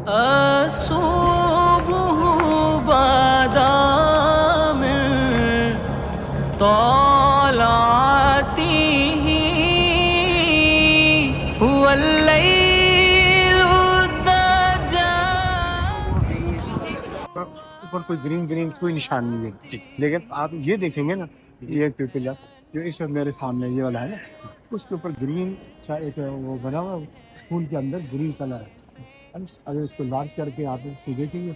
الصبح بدا من طلعته والليل الدجى. اوپر کوئی گرین کوئی نشان نہیں ہے، لیکن آپ یہ دیکھیں گے نا، یہ پلر جو اس وقت میرے سامنے یہ والا ہے نا، اس کے اوپر گرین سا ایک وہ بنا ہوا پھول کے اندر گرین کلر ہے. اگر اس کو لانچ کر کے آپ اس کو دیکھیں گے،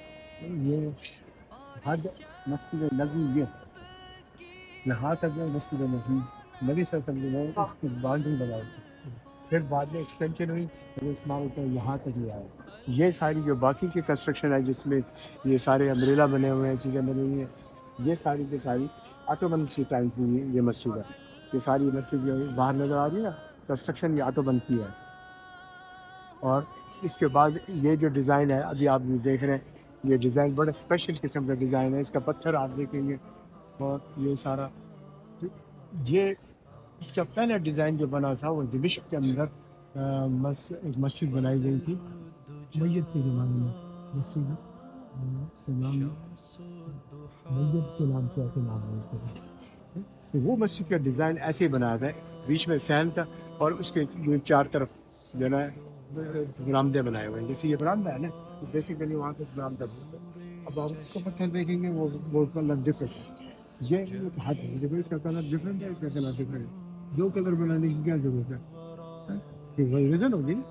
یہ حد مسجد نبی، یہ یہاں تک ہے مسجد نبی، نبی صلی اللہ علیہ وسلم نے اس کی باؤنڈری بنائی، پھر بعد میں ایکسٹینشن ہوئی، پھر اسلام کو یہاں تک لے آئے. یہ ساری جو باقی کی کنسٹرکشن ہے جس میں یہ سارے امبریلا بنے ہوئے ہیں، چیزیں بنی ہوئی ہیں، یہ ساری کی ساری آٹومن کی ٹائم کی یہ مسجد ہے. یہ ساری مسجد جو باہر نظر آ رہی ہے نا، کنسٹرکشن یہ آٹومن کی ہے. اور اس کے بعد یہ جو ڈیزائن ہے ابھی آپ بھی دیکھ رہے ہیں، یہ ڈیزائن بڑا اسپیشل قسم کا ڈیزائن ہے. اس کا پتھر آپ دیکھیں گے، اور یہ سارا یہ اس کا پہلا ڈیزائن جو بنا تھا وہ دمشق کے اندر ایک مسجد بنائی گئی تھی میت کے زمانے میں. مسجد کے نام میت کے نام سے ایسے نام ہے اس کا. تو وہ مسجد کا ڈیزائن ایسے ہی بنایا تھا، بیچ میں سین تھا اور اس کے چار طرف جو ہے برآمدے بنائے ہوئے ہیں. جیسے یہ برآمدہ ہے نا، بیسیکلی وہاں پہ برآمدہ بنتا ہے. اب آپ اس کو پتھر دیکھیں گے وہ کلر ڈفرینٹ ہے. یہ حد ہے، جب اس کا کلر ڈفرینٹ ہے، اس کا کلر ڈفرینٹ ہے. دو کلر بنانے کی کیا ضرورت ہے؟ ریزن ہوگی نا.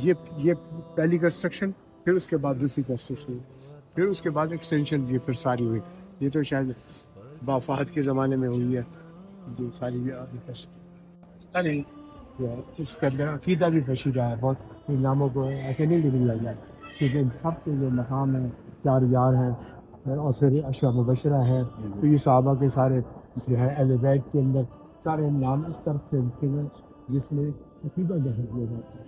یہ پہلی کنسٹرکشن، پھر اس کے بعد دوسری کنسٹرکشن، پھر اس کے بعد ایکسٹینشن، یہ پھر ساری ہوئی. یہ تو شاید بافہد کے زمانے میں ہوئی ہے جو ساری نہیں. اس کے اندر عقیدہ بھی پوشیدہ ہے بہت. ان ناموں کو ایسے نہیں لکھ لیا جائے، کیونکہ ان سب کے جو مقام ہیں، چار یار ہیں اور پھر اشرا مبشرہ ہے. تو یہ صحابہ کے سارے جو ہے اہل بیت کے اندر سارے نام اس طرف سے لکھے ہوئے جس میں عقیدہ ظاہر کیا جاتا ہے.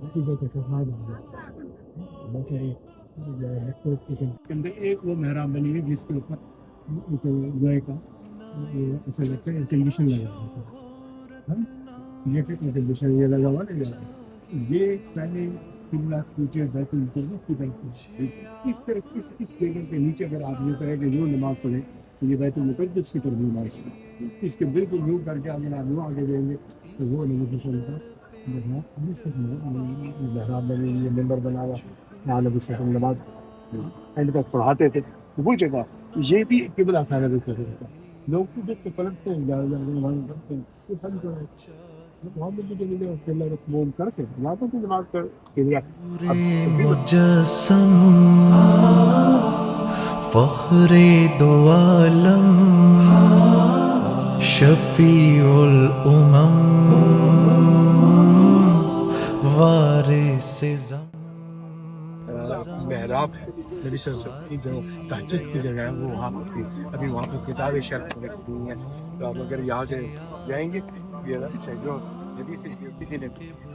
عقیدہ کا فساد ہو جاتا ہے. ایک وہ محراب بنی ہے جس کے اوپر ایک لوہے کا ایسا لگتا ہے کنڈیشن لگا ہوا تھا. یہ کنڈیشن یہ لگا ہوا نہیں لگا. یہ پہلے قبلہ فیوچر بیت المقدس کی طرف اس جگہ کے نیچے اگر آپ یہ کریں کہ جو نماز پڑھیں تو یہ بیت المقدس کی طرف نماز ہے. اس کے بالکل یوں کر کے اگر آپ یوں آگے دیں گے تو وہ نبی صلی اللہ علیہ وسلم محراب بنے ہوئی، ممبر بنا ہوا، یہاں نبی صلی اللہ علیہ وسلم نماز اینڈ تک پڑھاتے تھے. وہ جگہ یہ بھی قبلہ تھا نبی صلی اللہ علیہ وسلم. لوگ کو دیکھ کے پلٹتے ہیں، کرتے ہیں. یہ سب جو ہے محمد کے لیے قبلہ مقبول کر کے نمازوں کی نماز کر کے لیے مجسم فخر دو عالم شفیع الامم وارث محراب نبی صلی اللہ علیہ وسلم کی جو تہجد کی جگہ ہے وہ وہاں پر تھی. ابھی وہاں پر کتابیں شرح رکھی ہوئی ہیں. تو آپ اگر یہاں سے جائیں گے یہ جو حدیث کسی نے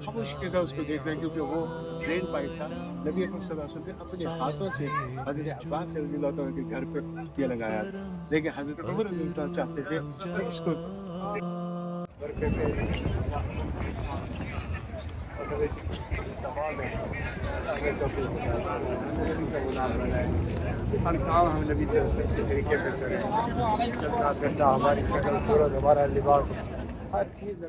خاموش کے ساتھ اس کو دیکھ رہے ہیں، کیونکہ وہ ڈرین پائپ تھا. نبی اکرم صلی اللہ علیہ وسلم نے اپنے ہاتھوں سے حضرت عباس رضی اللہ عنہ کے گھر پہ یہ لگایا تھا، لیکن حضرت عمر رضی اللہ عنہ چاہتے تھے کہ اس کو ہر کام ہم نبی صلی اللہ علیہ وسلم کے طریقے پہ کریں. ہماری شکل صورت، ہمارا لباس، ہر چیز